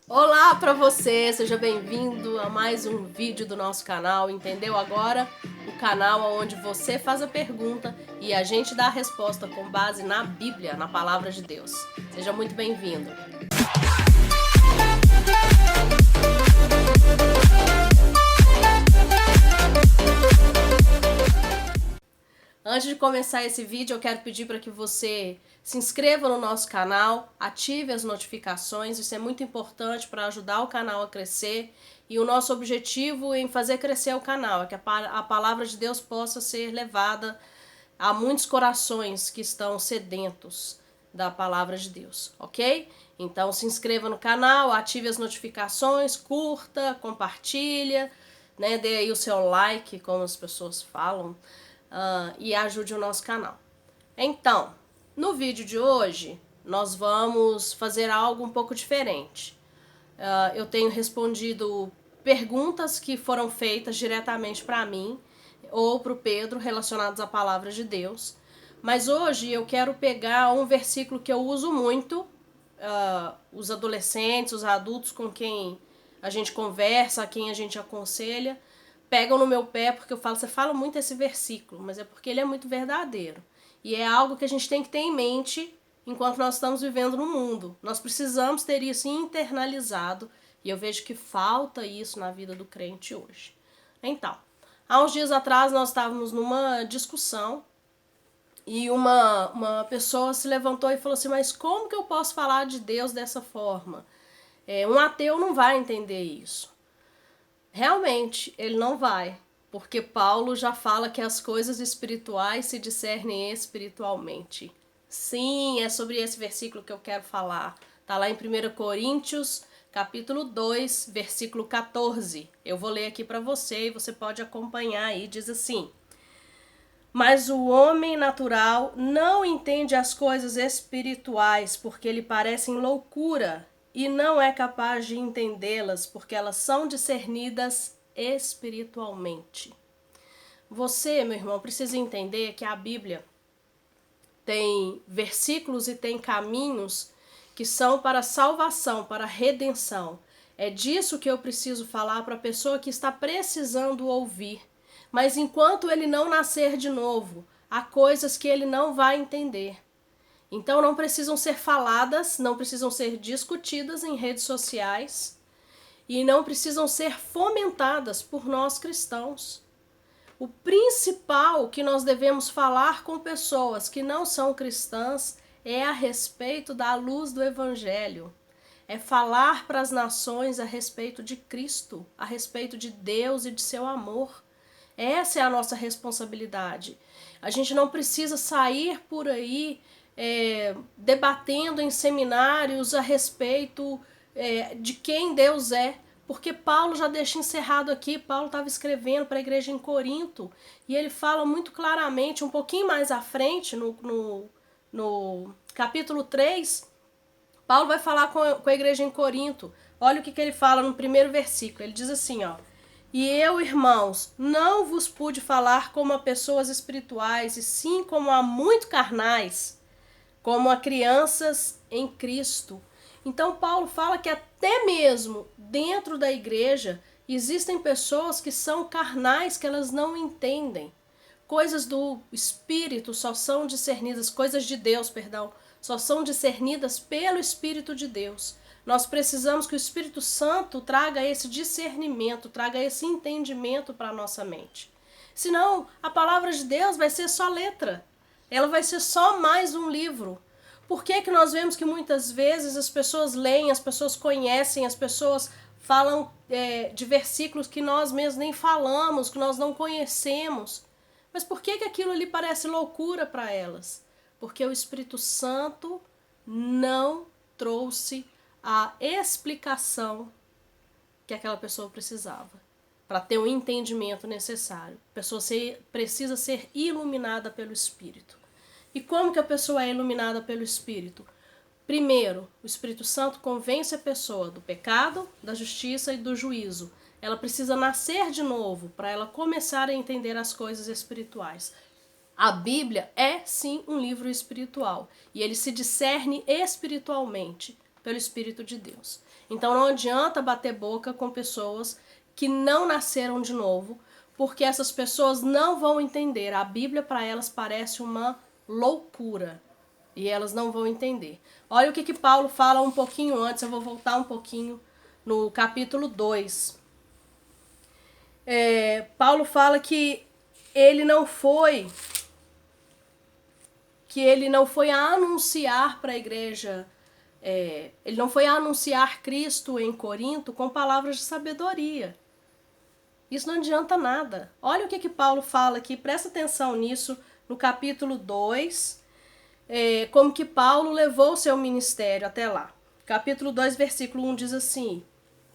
Olá para você, seja bem-vindo a mais um vídeo do nosso canal, entendeu agora? O canal onde você faz a pergunta e a gente dá a resposta com base na Bíblia, na Palavra de Deus. Seja muito bem-vindo. Antes de começar esse vídeo, eu quero pedir para que você se inscreva no nosso canal, ative as notificações, isso é muito importante para ajudar o canal a crescer. E o nosso objetivo em fazer crescer o canal é que a palavra de Deus possa ser levada a muitos corações que estão sedentos da palavra de Deus, ok? Então se inscreva no canal, ative as notificações, curta, compartilha, né? Dê aí o seu like, como as pessoas falam. E ajude o nosso canal. Então, no vídeo de hoje, nós vamos fazer algo um pouco diferente. Eu tenho respondido perguntas que foram feitas diretamente para mim ou para o Pedro relacionadas à palavra de Deus. Mas hoje eu quero pegar um versículo que eu uso muito, os adolescentes, os adultos com quem a gente conversa, a quem a gente aconselha, pegam no meu pé porque eu falo, você fala muito esse versículo, mas é porque ele é muito verdadeiro. E é algo que a gente tem que ter em mente enquanto nós estamos vivendo no mundo. Nós precisamos ter isso internalizado e eu vejo que falta isso na vida do crente hoje. Então, há uns dias atrás nós estávamos numa discussão e uma pessoa se levantou e falou assim, mas como que eu posso falar de Deus dessa forma? Um ateu não vai entender isso. Realmente, ele não vai, porque Paulo já fala que as coisas espirituais se discernem espiritualmente. Sim, é sobre esse versículo que eu quero falar. Está lá em 1 Coríntios, capítulo 2, versículo 14. Eu vou ler aqui para você e você pode acompanhar aí, diz assim: mas o homem natural não entende as coisas espirituais porque lhe parecem loucura e não é capaz de entendê-las porque elas são discernidas espiritualmente. Você, meu irmão, precisa entender que a Bíblia tem versículos e tem caminhos que são para salvação, para redenção. É disso que eu preciso falar para a pessoa que está precisando ouvir. Mas enquanto ele não nascer de novo, há coisas que ele não vai entender. Então não precisam ser faladas, não precisam ser discutidas em redes sociais e não precisam ser fomentadas por nós cristãos. O principal que nós devemos falar com pessoas que não são cristãs é a respeito da luz do Evangelho. É falar para as nações a respeito de Cristo, a respeito de Deus e de seu amor. Essa é a nossa responsabilidade. A gente não precisa sair por aí debatendo em seminários a respeito de quem Deus é, porque Paulo já deixa encerrado aqui. Paulo estava escrevendo para a igreja em Corinto e ele fala muito claramente, um pouquinho mais à frente, no capítulo 3, Paulo vai falar com a igreja em Corinto. Olha o que ele fala no primeiro versículo. Ele diz assim, ó: e eu, irmãos, não vos pude falar como a pessoas espirituais, e sim como a muito carnais, como a crianças em Cristo. Então Paulo fala que até mesmo dentro da igreja existem pessoas que são carnais, que elas não entendem. Coisas do Espírito só são discernidas, coisas de Deus, perdão, só são discernidas pelo Espírito de Deus. Nós precisamos que o Espírito Santo traga esse discernimento, traga esse entendimento para a nossa mente. Senão, a palavra de Deus vai ser só letra. Ela vai ser só mais um livro. Por que que nós vemos que muitas vezes as pessoas leem, as pessoas conhecem, as pessoas falam de versículos que nós mesmos nem falamos, que nós não conhecemos? Mas por que que aquilo ali parece loucura para elas? Porque o Espírito Santo não trouxe a explicação que aquela pessoa precisava para ter o entendimento necessário. A pessoa precisa ser iluminada pelo Espírito. E como que a pessoa é iluminada pelo Espírito? Primeiro, o Espírito Santo convence a pessoa do pecado, da justiça e do juízo. Ela precisa nascer de novo para ela começar a entender as coisas espirituais. A Bíblia é sim um livro espiritual e ele se discerne espiritualmente pelo Espírito de Deus. Então não adianta bater boca com pessoas que não nasceram de novo, porque essas pessoas não vão entender. A Bíblia para elas parece uma loucura e elas não vão entender. Olha o que Paulo fala um pouquinho antes, eu vou voltar um pouquinho no capítulo 2. Paulo fala que ele não foi a anunciar para a igreja, ele não foi a anunciar Cristo em Corinto com palavras de sabedoria. Isso não adianta nada. Olha o que Paulo fala aqui, presta atenção nisso, no capítulo 2, como que Paulo levou o seu ministério até lá. Capítulo 2, versículo 1 diz assim: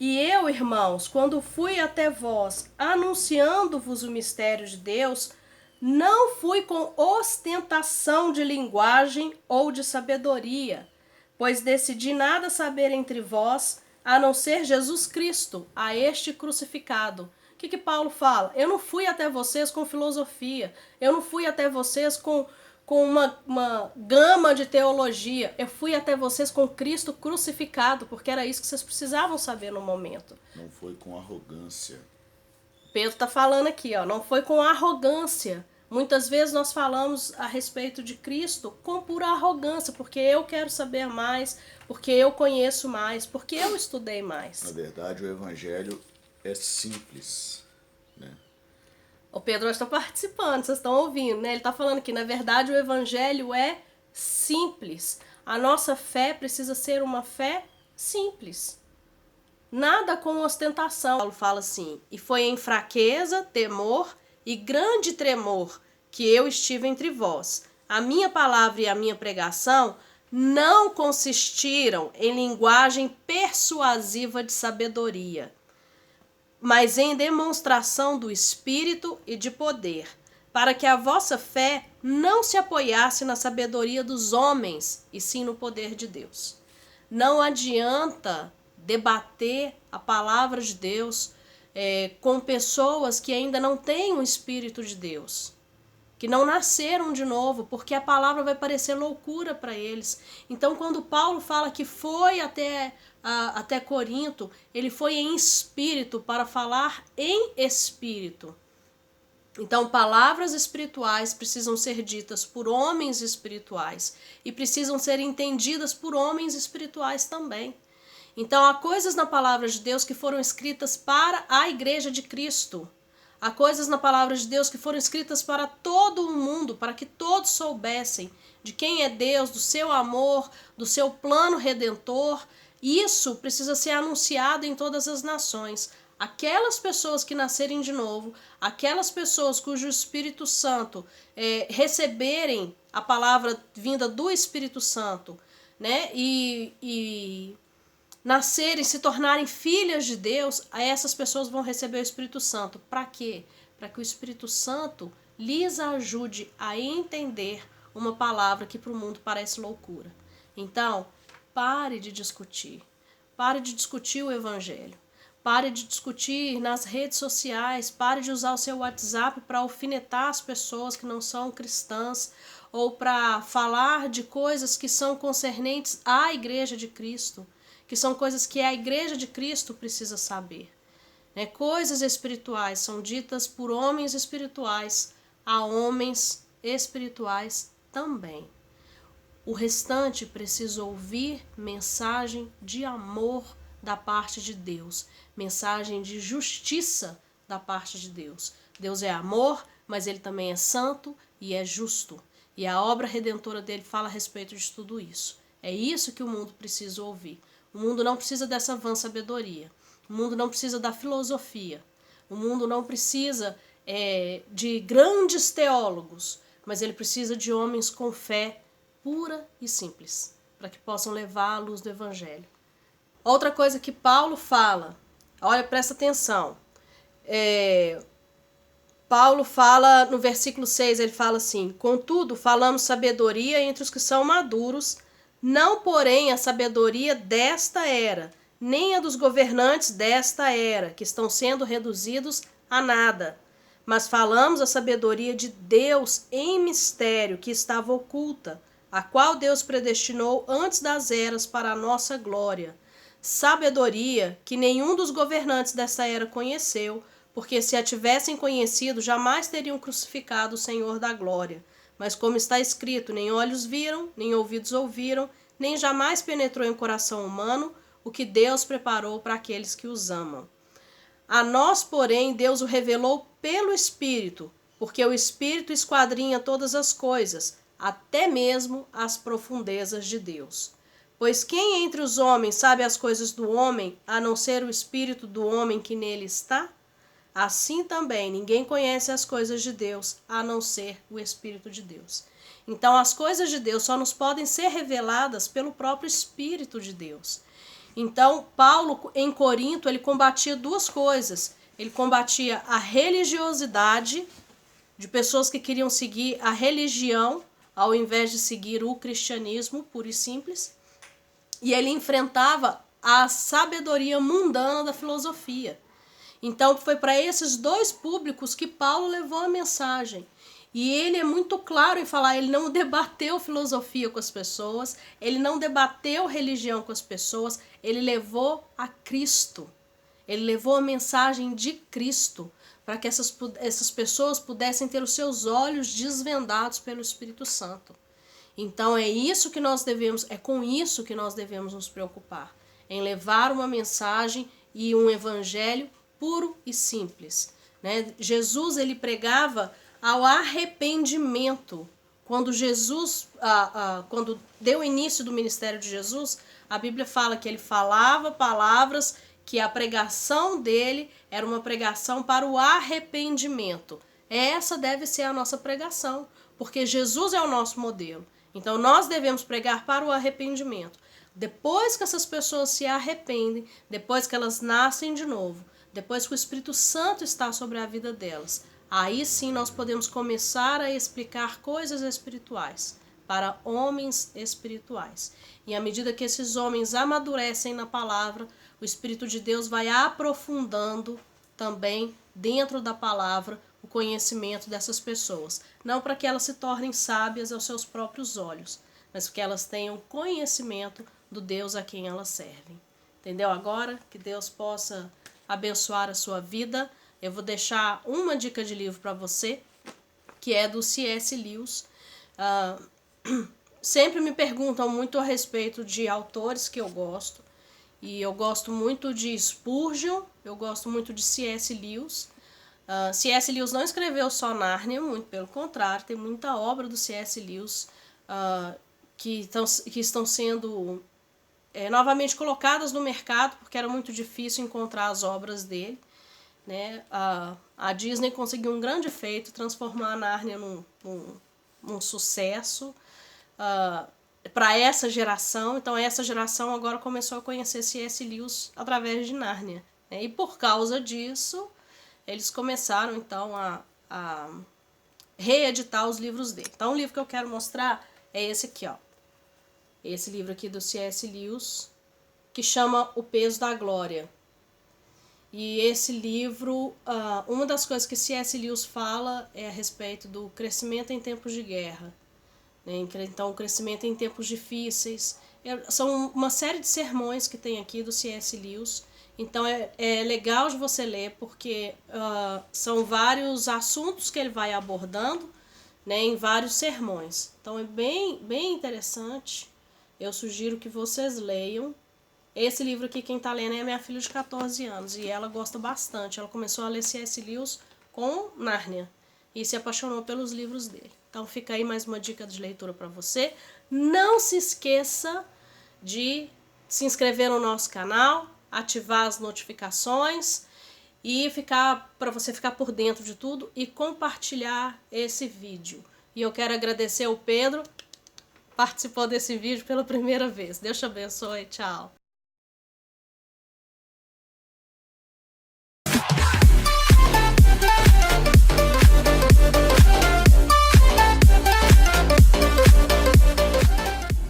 E eu, irmãos, quando fui até vós, anunciando-vos o mistério de Deus, não fui com ostentação de linguagem ou de sabedoria, pois decidi nada saber entre vós, a não ser Jesus Cristo, a este crucificado. O que Paulo fala? Eu não fui até vocês com filosofia, eu não fui até vocês com uma gama de teologia, eu fui até vocês com Cristo crucificado, porque era isso que vocês precisavam saber no momento. Não foi com arrogância. Pedro está falando aqui, ó, não foi com arrogância. Muitas vezes nós falamos a respeito de Cristo com pura arrogância, porque eu quero saber mais, porque eu conheço mais, porque eu estudei mais. Na verdade, o evangelho é simples, né? O Pedro está participando, vocês estão ouvindo, né? Ele está falando que, na verdade, o evangelho é simples. A nossa fé precisa ser uma fé simples. Nada com ostentação. Paulo fala assim: e foi em fraqueza, temor e grande tremor que eu estive entre vós. A minha palavra e a minha pregação não consistiram em linguagem persuasiva de sabedoria, mas em demonstração do Espírito e de poder, para que a vossa fé não se apoiasse na sabedoria dos homens, e sim no poder de Deus. Não adianta debater a palavra de Deus com pessoas que ainda não têm o Espírito de Deus, que não nasceram de novo, porque a palavra vai parecer loucura para eles. Então, quando Paulo fala que foi até Corinto, ele foi em espírito, para falar em espírito. Então, palavras espirituais precisam ser ditas por homens espirituais e precisam ser entendidas por homens espirituais também. Então, há coisas na palavra de Deus que foram escritas para a igreja de Cristo. Há coisas na palavra de Deus que foram escritas para todo o mundo, para que todos soubessem de quem é Deus, do seu amor, do seu plano redentor. Isso precisa ser anunciado em todas as nações. Aquelas pessoas que nascerem de novo, aquelas pessoas cujo Espírito Santo receberem a palavra vinda do Espírito Santo, né, e nascerem, se tornarem filhas de Deus, essas pessoas vão receber o Espírito Santo. Para quê? Para que o Espírito Santo lhes ajude a entender uma palavra que para o mundo parece loucura. Então, pare de discutir. Pare de discutir o Evangelho. Pare de discutir nas redes sociais. Pare de usar o seu WhatsApp para alfinetar as pessoas que não são cristãs ou para falar de coisas que são concernentes à Igreja de Cristo, que são coisas que a Igreja de Cristo precisa saber. Coisas espirituais são ditas por homens espirituais a homens espirituais também. O restante precisa ouvir mensagem de amor da parte de Deus, mensagem de justiça da parte de Deus. Deus é amor, mas ele também é santo e é justo. E a obra redentora dele fala a respeito de tudo isso. É isso que o mundo precisa ouvir. O mundo não precisa dessa vã sabedoria. O mundo não precisa da filosofia. O mundo não precisa de grandes teólogos, mas ele precisa de homens com fé pura e simples, para que possam levar a luz do Evangelho. Outra coisa que Paulo fala, olha, presta atenção. Paulo fala no versículo 6, ele fala assim: contudo, falamos sabedoria entre os que são maduros, não porém a sabedoria desta era, nem a dos governantes desta era, que estão sendo reduzidos a nada. Mas falamos a sabedoria de Deus em mistério, que estava oculta, a qual Deus predestinou antes das eras para a nossa glória, sabedoria que nenhum dos governantes dessa era conheceu, porque se a tivessem conhecido, jamais teriam crucificado o Senhor da glória. Mas como está escrito, nem olhos viram, nem ouvidos ouviram, nem jamais penetrou em coração humano o que Deus preparou para aqueles que os amam. A nós, porém, Deus o revelou pelo Espírito, porque o Espírito esquadrinha todas as coisas, até mesmo as profundezas de Deus. Pois quem entre os homens sabe as coisas do homem, a não ser o Espírito do homem que nele está? Assim também, ninguém conhece as coisas de Deus, a não ser o Espírito de Deus. Então, as coisas de Deus só nos podem ser reveladas pelo próprio Espírito de Deus. Então, Paulo, em Corinto, ele combatia duas coisas. Ele combatia a religiosidade de pessoas que queriam seguir a religião, ao invés de seguir o cristianismo puro e simples. E ele enfrentava a sabedoria mundana da filosofia. Então, foi para esses dois públicos que Paulo levou a mensagem. E ele é muito claro em falar, ele não debateu filosofia com as pessoas, ele não debateu religião com as pessoas, ele levou a Cristo. Ele levou a mensagem de Cristo para que essas pessoas pudessem ter os seus olhos desvendados pelo Espírito Santo. Então é com isso que nós devemos nos preocupar, em levar uma mensagem e um evangelho puro e simples, né? Jesus, ele pregava ao arrependimento. Quando quando deu início do ministério de Jesus, a Bíblia fala que ele falava palavras, que a pregação dele era uma pregação para o arrependimento. Essa deve ser a nossa pregação, porque Jesus é o nosso modelo. Então nós devemos pregar para o arrependimento. Depois que essas pessoas se arrependem, depois que elas nascem de novo, depois que o Espírito Santo está sobre a vida delas, aí sim nós podemos começar a explicar coisas espirituais para homens espirituais. E à medida que esses homens amadurecem na palavra, o Espírito de Deus vai aprofundando também dentro da palavra o conhecimento dessas pessoas. Não para que elas se tornem sábias aos seus próprios olhos, mas que elas tenham conhecimento do Deus a quem elas servem. Entendeu agora? Que Deus possa abençoar a sua vida. Eu vou deixar uma dica de livro para você, que é do C.S. Lewis. Sempre me perguntam muito a respeito de autores que eu gosto. E eu gosto muito de Spurgeon, eu gosto muito de C.S. Lewis. C.S. Lewis não escreveu só Nárnia, muito pelo contrário, tem muita obra do C.S. Lewis que estão sendo novamente colocadas no mercado, porque era muito difícil encontrar as obras dele, né? A Disney conseguiu um grande feito, transformar a Nárnia num sucesso para essa geração. Então essa geração agora começou a conhecer C.S. Lewis através de Nárnia, né? E por causa disso, eles começaram então a reeditar os livros dele. Então o livro que eu quero mostrar é esse aqui, ó. Esse livro aqui do C.S. Lewis, que chama O Peso da Glória. E esse livro, uma das coisas que C.S. Lewis fala é a respeito do crescimento em tempos de guerra, né? Então, o crescimento em tempos difíceis. São uma série de sermões que tem aqui do C.S. Lewis. Então, é legal de você ler, porque são vários assuntos que ele vai abordando, né, em vários sermões. Então, é bem, bem interessante. Eu sugiro que vocês leiam. Esse livro aqui, quem está lendo é a minha filha de 14 anos, e ela gosta bastante. Ela começou a ler C.S. Lewis com Nárnia e se apaixonou pelos livros dele. Então fica aí mais uma dica de leitura para você. Não se esqueça de se inscrever no nosso canal, ativar as notificações e para você ficar por dentro de tudo e compartilhar esse vídeo. E eu quero agradecer ao Pedro, participou desse vídeo pela primeira vez. Deus te abençoe, tchau.